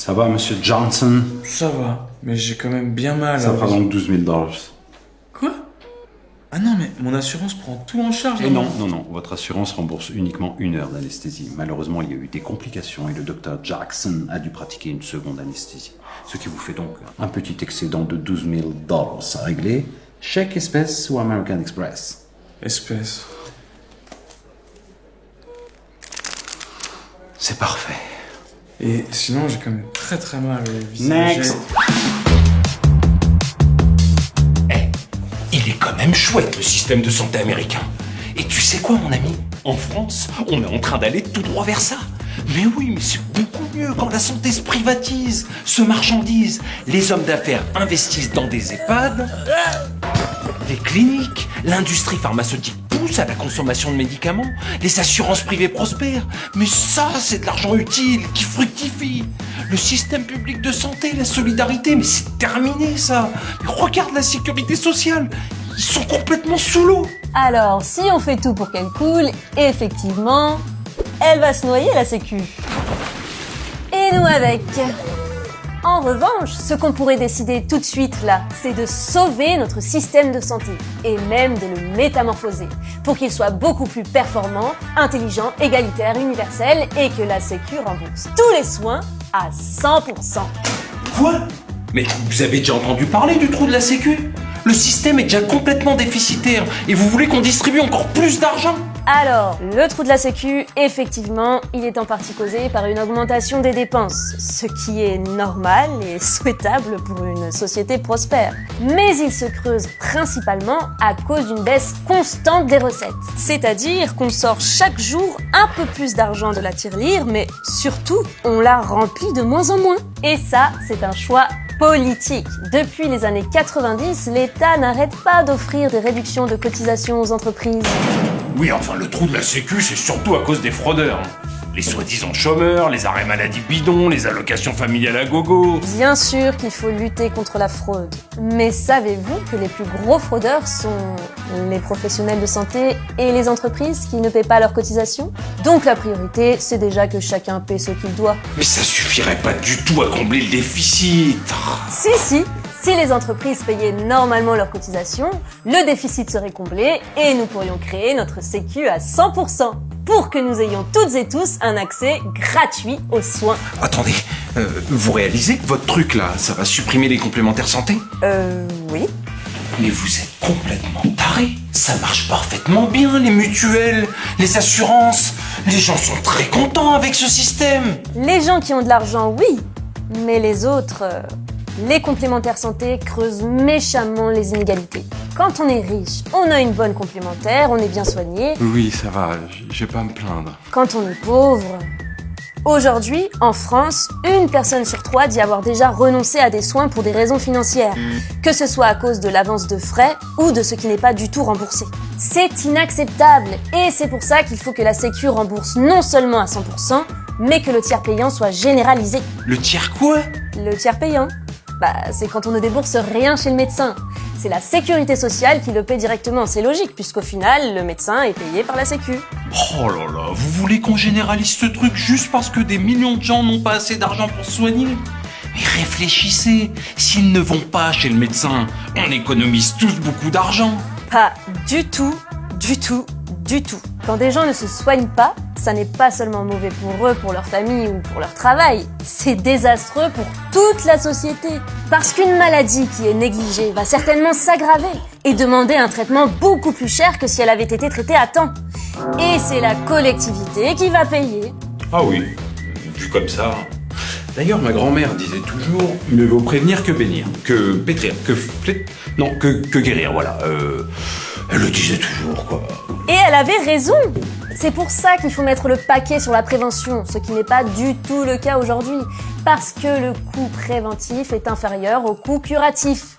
Ça va, monsieur Johnson? Ça va, mais j'ai quand même bien mal. Ça fera donc $12 000. Quoi? Ah non, mais mon assurance prend tout en charge. Et non, votre assurance rembourse uniquement 1 heure d'anesthésie. Malheureusement, il y a eu des complications et le docteur Jackson a dû pratiquer une seconde anesthésie. Ce qui vous fait donc un petit excédent de $12 000 à régler. Chèque espèce ou American Express? Espèce. C'est parfait. Et sinon, j'ai quand même très très mal au visage. Next. Il est quand même chouette le système de santé américain. Et tu sais quoi mon ami? En France, on est en train d'aller tout droit vers ça. Mais oui, mais c'est beaucoup mieux quand la santé se privatise, se marchandise. Les hommes d'affaires investissent dans des EHPAD, des cliniques, l'industrie pharmaceutique pousse à la consommation de médicaments, les assurances privées prospèrent. Mais ça, c'est de l'argent utile qui fructifie. Le système public de santé, la solidarité, mais c'est terminé ça. Mais regarde la sécurité sociale, ils sont complètement sous l'eau. Alors, si on fait tout pour qu'elle coule, effectivement, elle va se noyer la sécu. Et nous avec. En revanche, ce qu'on pourrait décider tout de suite là, c'est de sauver notre système de santé et même de le métamorphoser pour qu'il soit beaucoup plus performant, intelligent, égalitaire, universel et que la sécu rembourse tous les soins à 100%. Quoi? Mais vous avez déjà entendu parler du trou de la sécu? Le système est déjà complètement déficitaire et vous voulez qu'on distribue encore plus d'argent? Alors, le trou de la sécu, effectivement, il est en partie causé par une augmentation des dépenses, ce qui est normal et souhaitable pour une société prospère. Mais il se creuse principalement à cause d'une baisse constante des recettes. C'est-à-dire qu'on sort chaque jour un peu plus d'argent de la tirelire, mais surtout, on la remplit de moins en moins. Et ça, c'est un choix politique. Depuis les années 90, l'État n'arrête pas d'offrir des réductions de cotisations aux entreprises. Oui, enfin, le trou de la sécu, c'est surtout à cause des fraudeurs. Les soi-disant chômeurs, les arrêts maladie bidons, les allocations familiales à gogo. Bien sûr qu'il faut lutter contre la fraude. Mais savez-vous que les plus gros fraudeurs sont les professionnels de santé et les entreprises qui ne paient pas leurs cotisations? Donc la priorité, c'est déjà que chacun paie ce qu'il doit. Mais ça suffirait pas du tout à combler le déficit. Si les entreprises payaient normalement leurs cotisations, le déficit serait comblé et nous pourrions créer notre sécu à 100% pour que nous ayons toutes et tous un accès gratuit aux soins. Attendez, vous réalisez que votre truc là, ça va supprimer les complémentaires santé? Oui. Mais vous êtes complètement tarés. Ça marche parfaitement bien, les mutuelles, les assurances. Les gens sont très contents avec ce système. Les gens qui ont de l'argent, oui. Mais les autres, les complémentaires santé creusent méchamment les inégalités. Quand on est riche, on a une bonne complémentaire, on est bien soigné. Oui, ça va, je vais pas me plaindre. Quand on est pauvre... Aujourd'hui, en France, 1 personne sur 3 dit avoir déjà renoncé à des soins pour des raisons financières, que ce soit à cause de l'avance de frais ou de ce qui n'est pas du tout remboursé. C'est inacceptable et c'est pour ça qu'il faut que la Sécu rembourse non seulement à 100%, mais que le tiers payant soit généralisé. Le tiers quoi? Le tiers payant? C'est quand on ne débourse rien chez le médecin. C'est la sécurité sociale qui le paie directement, c'est logique, puisqu'au final, le médecin est payé par la Sécu. Oh là là, vous voulez qu'on généralise ce truc juste parce que des millions de gens n'ont pas assez d'argent pour se soigner? Mais réfléchissez, s'ils ne vont pas chez le médecin, on économise tous beaucoup d'argent. Pas du tout, du tout, du tout. Quand des gens ne se soignent pas, ça n'est pas seulement mauvais pour eux, pour leur famille ou pour leur travail, c'est désastreux pour toute la société. Parce qu'une maladie qui est négligée va certainement s'aggraver et demander un traitement beaucoup plus cher que si elle avait été traitée à temps. Et c'est la collectivité qui va payer. Ah oui, vu comme ça. D'ailleurs, ma grand-mère disait toujours « Mieux vaut prévenir que bénir, que pétrir, que guérir, voilà. Elle le disait toujours, quoi. Et elle avait raison. C'est pour ça qu'il faut mettre le paquet sur la prévention, ce qui n'est pas du tout le cas aujourd'hui. Parce que le coût préventif est inférieur au coût curatif.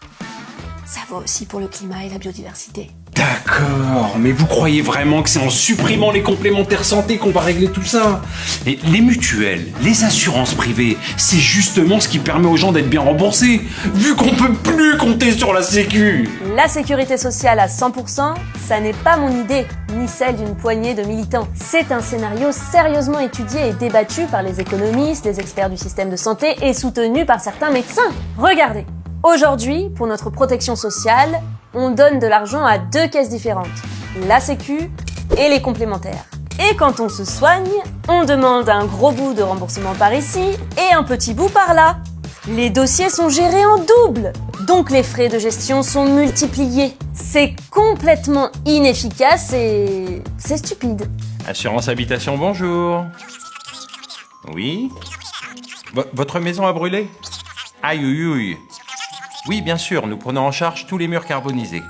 Ça vaut aussi pour le climat et la biodiversité. D'accord, mais vous croyez vraiment que c'est en supprimant les complémentaires santé qu'on va régler tout ça? Et les mutuelles, les assurances privées, c'est justement ce qui permet aux gens d'être bien remboursés, vu qu'on peut plus compter sur la sécu. La sécurité sociale à 100%, ça n'est pas mon idée, ni celle d'une poignée de militants. C'est un scénario sérieusement étudié et débattu par les économistes, les experts du système de santé et soutenu par certains médecins. Regardez, aujourd'hui, pour notre protection sociale, on donne de l'argent à 2 caisses différentes, la Sécu et les complémentaires. Et quand on se soigne, on demande un gros bout de remboursement par ici et un petit bout par là. Les dossiers sont gérés en double, donc les frais de gestion sont multipliés. C'est complètement inefficace et c'est stupide. Assurance habitation, bonjour. Oui. Votre maison a brûlé? Aïe, aïe, aïe. Oui, bien sûr, nous prenons en charge tous les murs carbonisés.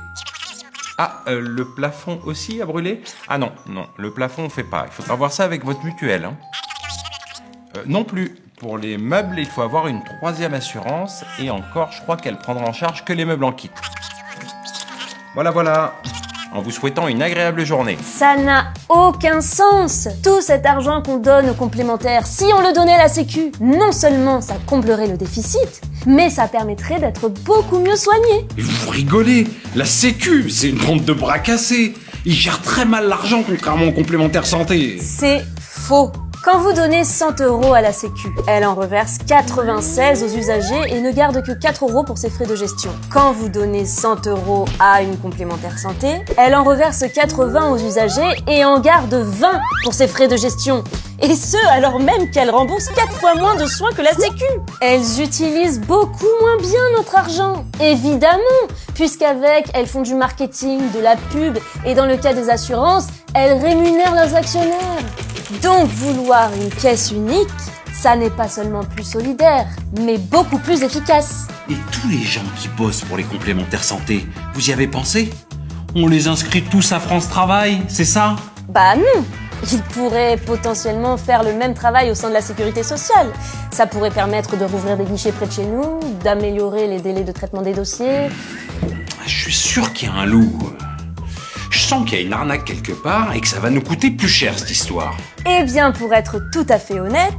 Ah, le plafond aussi a brûlé? Ah non, le plafond on fait pas. Il faudra voir ça avec votre mutuelle. Non plus. Pour les meubles, il faut avoir une 3e assurance. Et encore, je crois qu'elle prendra en charge que les meubles en kit. Voilà. En vous souhaitant une agréable journée. Ça n'a aucun sens. Tout cet argent qu'on donne aux complémentaires, si on le donnait à la Sécu, non seulement ça comblerait le déficit, mais ça permettrait d'être beaucoup mieux soigné. Et vous rigolez? La Sécu, c'est une bande de bras cassés. Ils gèrent très mal l'argent contrairement aux complémentaires santé. C'est faux. Quand vous donnez 100 € à la Sécu, elle en reverse 96 aux usagers et ne garde que 4 € pour ses frais de gestion. Quand vous donnez 100 € à une complémentaire santé, elle en reverse 80 aux usagers et en garde 20 pour ses frais de gestion. Et ce, alors même qu'elle rembourse 4 fois moins de soins que la Sécu. Elles utilisent beaucoup moins bien notre argent. Évidemment, puisqu'avec, elles font du marketing, de la pub, et dans le cas des assurances, elles rémunèrent leurs actionnaires. Donc vouloir une caisse unique, ça n'est pas seulement plus solidaire, mais beaucoup plus efficace. Et tous les gens qui bossent pour les complémentaires santé, vous y avez pensé? On les inscrit tous à France Travail, c'est ça? Bah non. Ils pourraient potentiellement faire le même travail au sein de la sécurité sociale. Ça pourrait permettre de rouvrir des guichets près de chez nous, d'améliorer les délais de traitement des dossiers. Je suis sûr qu'il y a un loup. Je sens qu'il y a une arnaque quelque part et que ça va nous coûter plus cher cette histoire. Eh bien, pour être tout à fait honnête,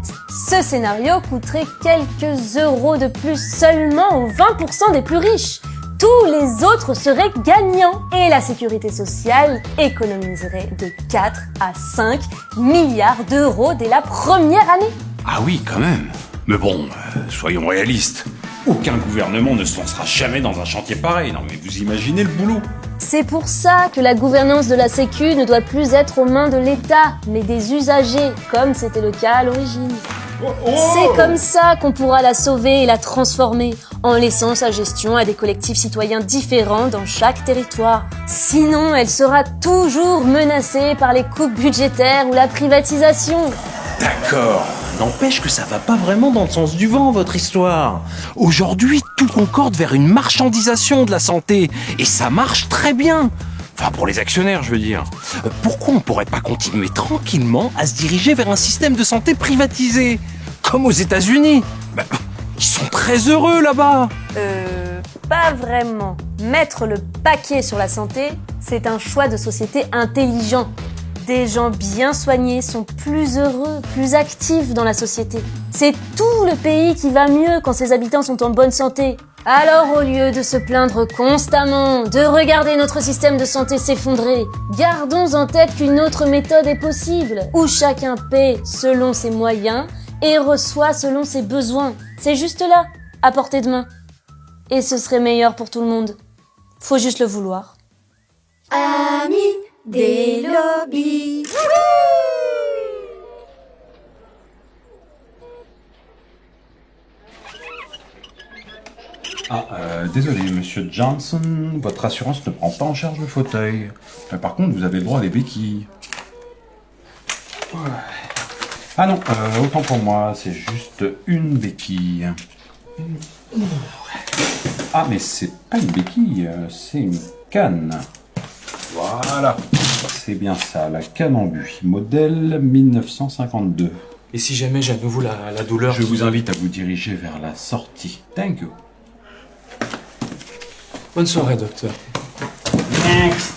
ce scénario coûterait quelques euros de plus seulement aux 20% des plus riches. Tous les autres seraient gagnants et la sécurité sociale économiserait de 4 à 5 milliards d'euros dès la première année. Ah oui, quand même. Mais bon, soyons réalistes. Aucun gouvernement ne se lancera jamais dans un chantier pareil. Non mais vous imaginez le boulot? C'est pour ça que la gouvernance de la Sécu ne doit plus être aux mains de l'État, mais des usagers, comme c'était le cas à l'origine. C'est comme ça qu'on pourra la sauver et la transformer, en laissant sa gestion à des collectifs citoyens différents dans chaque territoire. Sinon, elle sera toujours menacée par les coupes budgétaires ou la privatisation. D'accord. N'empêche que ça va pas vraiment dans le sens du vent, votre histoire. Aujourd'hui, tout concorde vers une marchandisation de la santé. Et ça marche très bien. Enfin, pour les actionnaires, je veux dire. Pourquoi on pourrait pas continuer tranquillement à se diriger vers un système de santé privatisé? Comme aux États-Unis. Ils sont très heureux là-bas. Pas vraiment. Mettre le paquet sur la santé, c'est un choix de société intelligent. Des gens bien soignés sont plus heureux, plus actifs dans la société. C'est tout le pays qui va mieux quand ses habitants sont en bonne santé. Alors au lieu de se plaindre constamment, de regarder notre système de santé s'effondrer, gardons en tête qu'une autre méthode est possible, où chacun paie selon ses moyens et reçoit selon ses besoins. C'est juste là, à portée de main. Et ce serait meilleur pour tout le monde. Faut juste le vouloir. Amis des lobbies. Désolé, monsieur Johnson, votre assurance ne prend pas en charge le fauteuil. Mais par contre, vous avez le droit à des béquilles. Ouais. Ah non, autant pour moi, c'est juste une béquille. Ah, mais c'est pas une béquille, c'est une canne. Voilà, c'est bien ça, la canne en buis, modèle 1952. Et si jamais j'ai à nouveau la douleur... Je vous invite à vous diriger vers la sortie. Thank you. Bonne soirée, docteur. Next.